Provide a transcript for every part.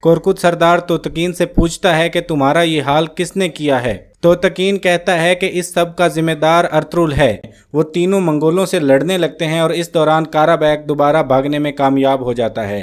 कोरकुत सरदार तोतकीन से पूछता है कि तुम्हारा ये हाल किसने किया है। तोतकीन कहता है कि इस सब का जिम्मेदार अर्तुरुल है। वो तीनों मंगोलों से लड़ने लगते हैं और इस दौरान काराबैक दोबारा भागने में कामयाब हो जाता है।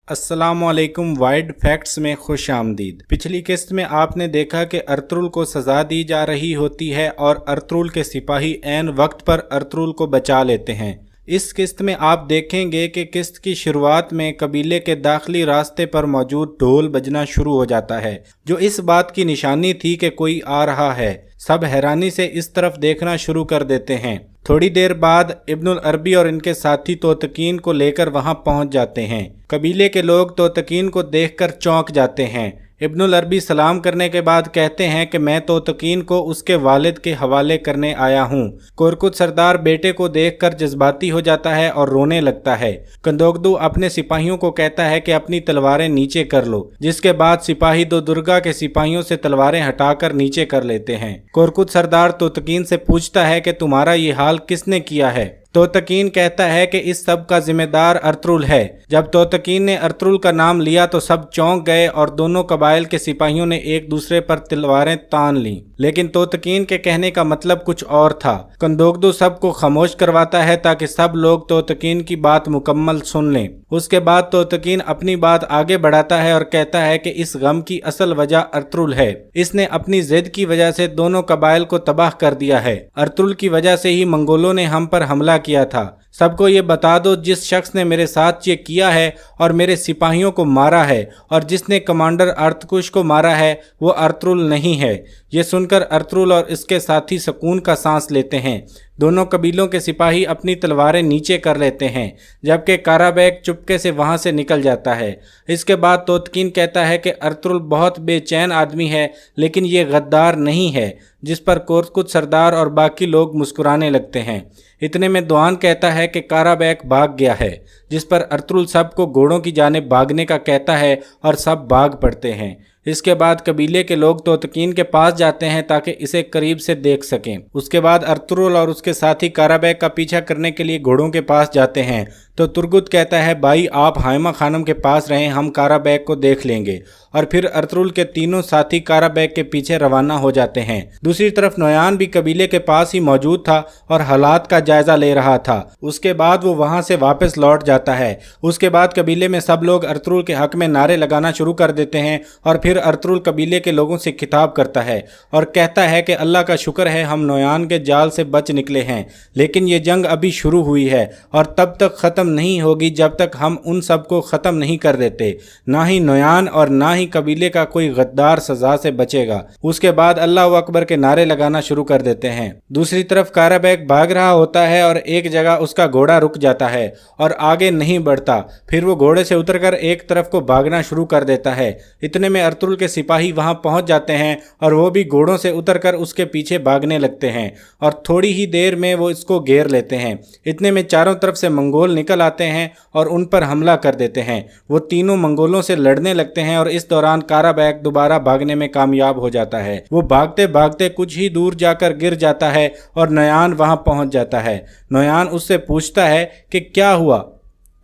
अस्सलामुअलैकुम, वाइड फैक्ट्स में खुश आमदीद। पिछली किस्त में आपने देखा कि अर्तुरुल को सज़ा दी जा रही होती है और अर्तुरुल के सिपाही ऐन वक्त पर अर्तुरुल को बचा लेते हैं। इस किस्त में आप देखेंगे कि किस्त की शुरुआत में कबीले के दाखिली रास्ते पर मौजूद ढोल बजना शुरू हो जाता है, जो इस बात की निशानी थी कि कोई आ रहा है। सब हैरानी से इस तरफ देखना शुरू कर देते हैं। थोड़ी देर बाद इब्नुल अरबी और इनके साथी तोतकीन को लेकर वहां पहुंच जाते हैं। कबीले के लोग तोतकीन को देखकर चौंक जाते हैं। इब्नुल अरबी सलाम करने के बाद कहते हैं कि मैं तोतकीन को उसके वालिद के हवाले करने आया हूँ। कोरकुत सरदार बेटे को देखकर जज्बाती हो जाता है और रोने लगता है। कंदोगदू अपने सिपाहियों को कहता है कि अपनी तलवारें नीचे कर लो, जिसके बाद सिपाही दो दुर्गा के सिपाहियों से तलवारें हटाकर नीचे कर लेते हैं। कोरकुत सरदार तोतकीन से पूछता है कि तुम्हारा ये हाल किसने किया है। तोतकीन कहता है कि इस सब का जिम्मेदार अर्तुरुल है। जब तोतकीन ने अर्तुरुल का नाम लिया तो सब चौंक गए और दोनों कबाइल के सिपाहियों ने एक दूसरे पर तलवारें तान लीं। लेकिन तोतकीन के कहने का मतलब कुछ और था। कंदोगदू सबको खामोश करवाता है ताकि सब लोग तोतकीन की बात मुकम्मल सुन लें। उसके बाद तोतकीन अपनी बात आगे बढ़ाता है और कहता है कि इस गम की असल वजह अर्तुरुल है। इसने अपनी जिद की वजह से दोनों कबाइल को तबाह कर दिया है। अर्तुरुल की वजह से ही मंगोलों ने हम पर हमला किया था। सबको ये बता दो, जिस शख्स ने मेरे साथ ये किया है और मेरे सिपाहियों को मारा है और जिसने कमांडर अर्थकुश को मारा है, वो अर्तुरुल नहीं है। ये सुनकर अर्तुरुल और इसके साथी सुकून का सांस लेते हैं। दोनों कबीलों के सिपाही अपनी तलवारें नीचे कर लेते हैं, जबकि काराबैक चुपके से वहां से निकल जाता है। इसके बाद तोतकीन कहता है कि अर्तुरुल बहुत बेचैन आदमी है, लेकिन ये गद्दार नहीं है, जिस पर कोरकुत सरदार और बाकी लोग मुस्कुराने लगते हैं। इतने में दुआन कहता है कि काराबैक भाग गया है, जिस पर अर्तुरुल सबको घोड़ों की जानिब भागने का कहता है और सब भाग पड़ते हैं। इसके बाद कबीले के लोग तोतकीन के पास जाते हैं ताकि इसे करीब से देख सकें। उसके बाद अर्तुरुल और उसके साथी काराबैक का पीछा करने के लिए घोड़ों के पास जाते हैं तो तुर्गुत कहता है, भाई आप हाइमा खानम के पास रहें, हम काराबैक को देख लेंगे। और फिर अर्तुरुल के तीनों साथी काराबैक के पीछे रवाना हो जाते हैं। दूसरी तरफ नोयान भी कबीले के पास ही मौजूद था और हालात का जायजा ले रहा था। उसके बाद वो वहां से वापस लौट जाता है। उसके बाद कबीले में सब लोग अर्तुरुल के हक में नारे लगाना शुरू कर देते हैं और फिर अर्तुरुल कबीले के लोगों से खिताब करता है और कहता है कि अल्लाह का शुक्र है हम नोयान के जाल से बच निकले हैं, लेकिन ये जंग अभी शुरू हुई है और तब तक ख़त्म नहीं होगी जब तक हम उन सबको ख़त्म नहीं कर देते। ना ही नोयान और ना ही कबीले का कोई गद्दार सजा से बचेगा। उसके बाद अल्लाह अकबर के नारे लगाना शुरू कर देते हैं। दूसरी तरफ काराबैक भाग रहा होता है और एक जगह उसका घोड़ा रुक जाता है और आगे नहीं बढ़ता। फिर वो घोड़े से उतरकर एक तरफ को भागना शुरू कर देता है। इतने में अर्तुरुल के सिपाही वहां पहुंच जाते हैं और वो भी घोड़ों से उतरकर उसके पीछे भागने लगते हैं और थोड़ी ही देर में वो इसको घेर लेते हैं। इतने में चारों तरफ से मंगोल निकल आते हैं और उन पर हमला कर देते हैं। वो तीनों मंगोलों से लड़ने लगते हैं और इस दौरान काराबैक दोबारा भागने में कामयाब हो जाता है। वो भागते भागते कुछ ही दूर जाकर गिर जाता है और नोयान वहां पहुंच जाता है। नोयान उससे पूछता है कि क्या हुआ,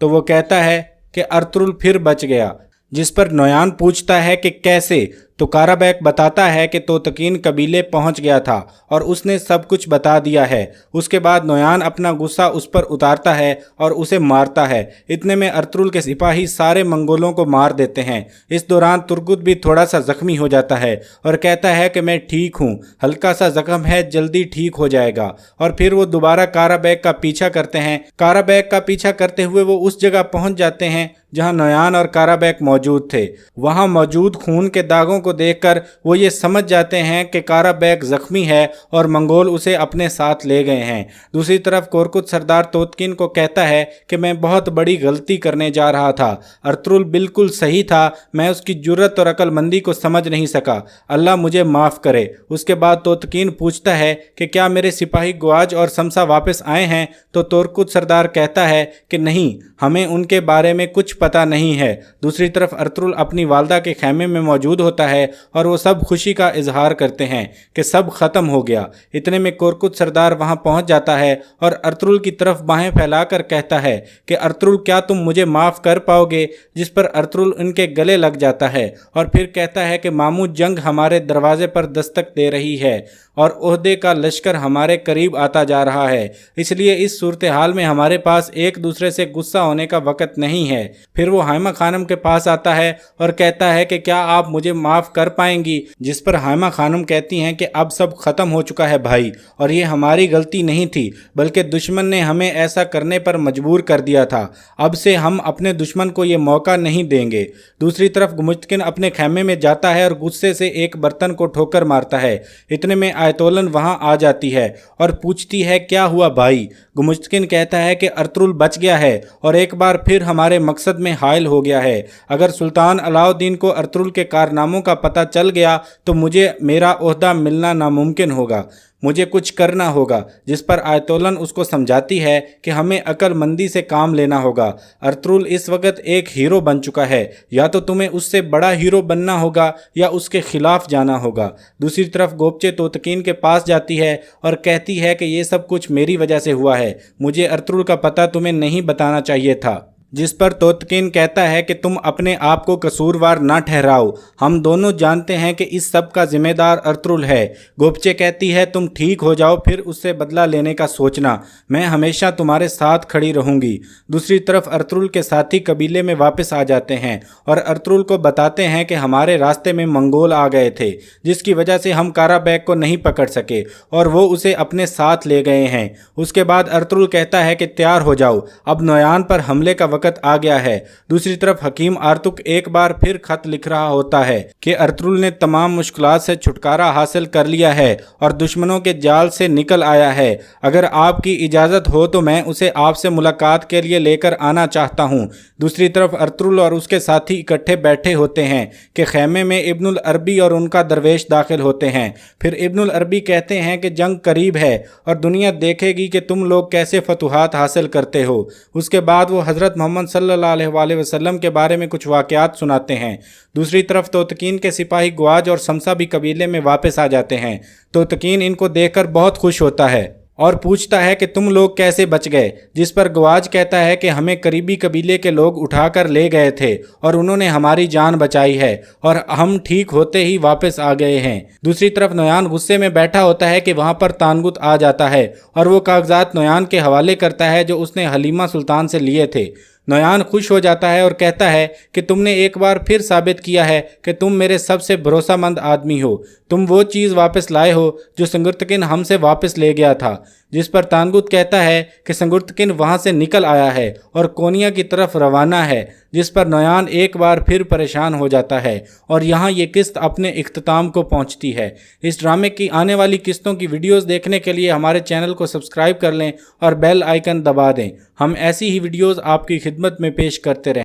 तो वो कहता है कि अर्तुरुल फिर बच गया। जिस पर नोयान पूछता है कि कैसे, तो काराबैक बताता है कि तोतकीन कबीले पहुंच गया था और उसने सब कुछ बता दिया है। उसके बाद नोयान अपना गुस्सा उस पर उतारता है और उसे मारता है। इतने में अर्तुरुल के सिपाही सारे मंगोलों को मार देते हैं। इस दौरान तुर्गुत भी थोड़ा सा जख्मी हो जाता है और कहता है कि मैं ठीक हूँ, हल्का सा जख्म है, जल्दी ठीक हो जाएगा। और फिर वो दोबारा काराबैक का पीछा करते हैं। काराबैक का पीछा करते हुए वो उस जगह पहुंच जाते हैं जहां नोयान और काराबैक मौजूद थे। वहां मौजूद खून के दागों को देखकर वो ये समझ जाते हैं कि काराबैक जख्मी है और मंगोल उसे अपने साथ ले गए हैं। दूसरी तरफ कोरकुत सरदार तोतकीन को कहता है कि मैं बहुत बड़ी गलती करने जा रहा था। अर्तुरुल बिल्कुल सही था, मैं उसकी जुर्रत और अक्लमंदी को समझ नहीं सका, अल्लाह मुझे माफ़ करे। उसके बाद तोतकीन पूछता है कि क्या मेरे सिपाही ग्वाज और समसा वापस आए हैं, तो कोरकुत सरदार कहता है कि नहीं, हमें उनके बारे में कुछ पता नहीं है। दूसरी तरफ अर्तुरुल अपनी वालदा के खैमे में मौजूद होता है है और वो सब खुशी का इजहार करते हैं कि सब खत्म हो गया। इतने में कोरकुट सरदार वहां पहुंच जाता है और अर्तुरुल की तरफ बाहें फैलाकर कहता है कि अर्तुरुल, क्या तुम मुझे माफ कर पाओगे? जिस पर अर्तुरुल उनके गले लग जाता है और फिर कहता है कि मामू, जंग हमारे दरवाजे पर दस्तक दे रही है और ओहदे का लश्कर हमारे करीब आता जा रहा है, इसलिए इस सूरत हाल में हमारे पास एक दूसरे से गुस्सा होने का वक़्त नहीं है। फिर वो हाइमा खानम के पास आता है और कहता है कि क्या आप मुझे माफ़ कर पाएंगी? जिस पर हाइमा खानम कहती हैं कि अब सब ख़त्म हो चुका है भाई, और ये हमारी गलती नहीं थी, बल्कि दुश्मन ने हमें ऐसा करने पर मजबूर कर दिया था। अब से हम अपने दुश्मन को ये मौका नहीं देंगे। दूसरी तरफ गुमुश्तकिन अपने खैमे में जाता है और गुस्से से एक बर्तन को ठोकर मारता है। इतने में आयतोलन वहां आ जाती है और पूछती है, क्या हुआ भाई? गुमुश्तकिन कहता है कि अर्तुरुल बच गया है और एक बार फिर हमारे मकसद में हायल हो गया है। अगर सुल्तान अलाउद्दीन को अर्तुरुल के कारनामों का पता चल गया तो मुझे मेरा ओहदा मिलना नामुमकिन होगा, मुझे कुछ करना होगा। जिस पर आयतोलन उसको समझाती है कि हमें अक्लमंदी से काम लेना होगा। अर्तुरुल इस वक्त एक हीरो बन चुका है, या तो तुम्हें उससे बड़ा हीरो बनना होगा या उसके खिलाफ जाना होगा। दूसरी तरफ गोपचे तोतकीन के पास जाती है और कहती है कि ये सब कुछ मेरी वजह से हुआ है, मुझे अर्तुरुल का पता तुम्हें नहीं बताना चाहिए था। जिस पर तोतकीन कहता है कि तुम अपने आप को कसूरवार ना ठहराओ, हम दोनों जानते हैं कि इस सब का जिम्मेदार अर्तुरुल है। गोपचे कहती है, तुम ठीक हो जाओ, फिर उससे बदला लेने का सोचना, मैं हमेशा तुम्हारे साथ खड़ी रहूंगी। दूसरी तरफ अर्तुरुल के साथी कबीले में वापस आ जाते हैं और अर्तुरुल को बताते हैं कि हमारे रास्ते में मंगोल आ गए थे, जिसकी वजह से हम काराबैग को नहीं पकड़ सके और वो उसे अपने साथ ले गए हैं। उसके बाद अर्तुरुल कहता है कि तैयार हो जाओ, अब नोयान पर हमले का आ गया है। दूसरी तरफ हकीम आर्तुक एक बार फिर खत लिख रहा होता है कि अर्तुरुल ने तमाम मुश्किलात से छुटकारा हासिल कर लिया है और दुश्मनों के जाल से निकल आया है। अगर आपकी इजाजत हो तो मैं उसे आपसे मुलाकात के लिए लेकर आना चाहता हूं। दूसरी तरफ अर्तुरुल और उसके साथी इकट्ठे बैठे होते हैं कि खैमे में इब्नुल अरबी और उनका दरवेश दाखिल होते हैं। फिर इब्नुल अरबी कहते हैं कि जंग करीब है और दुनिया देखेगी कि तुम लोग कैसे फतूहात हासिल करते हो। उसके बाद वो हजरत मोहम्मद सल्लल्लाहु अलैहि वसल्लम के बारे में कुछ वाक़यात सुनाते हैं। दूसरी तरफ तोतकीन के सिपाही ग्वाज और समसा भी कबीले में वापस आ जाते हैं। तोतकीन इनको देखकर बहुत खुश होता है और पूछता है कि तुम लोग कैसे बच गए? जिस पर ग्वाज कहता है कि हमें करीबी कबीले के लोग उठाकर ले गए थे और उन्होंने हमारी जान बचाई है और हम ठीक होते ही वापस आ गए हैं। दूसरी तरफ नोयान गुस्से में बैठा होता है कि वहां पर तानगुत आ जाता है और वो कागजात नोयान के हवाले करता है जो उसने हलीमा सुल्तान से लिए थे। नोयान खुश हो जाता है और कहता है कि तुमने एक बार फिर साबित किया है कि तुम मेरे सबसे भरोसामंद आदमी हो। तुम वो चीज़ वापस लाए हो जो संगुर्तकिन हमसे वापस ले गया था। जिस पर तानगुत कहता है कि संगुर्तकिन वहां से निकल आया है और कोनिया की तरफ रवाना है। जिस पर नोयान एक बार फिर परेशान हो जाता है और यहाँ ये किस्त अपने इख्तिताम को पहुँचती है। इस ड्रामे की आने वाली किस्तों की वीडियोस देखने के लिए हमारे चैनल को सब्सक्राइब कर लें और बेल आइकन दबा दें। हम ऐसी ही वीडियोस आपकी खिदमत में पेश करते रहें।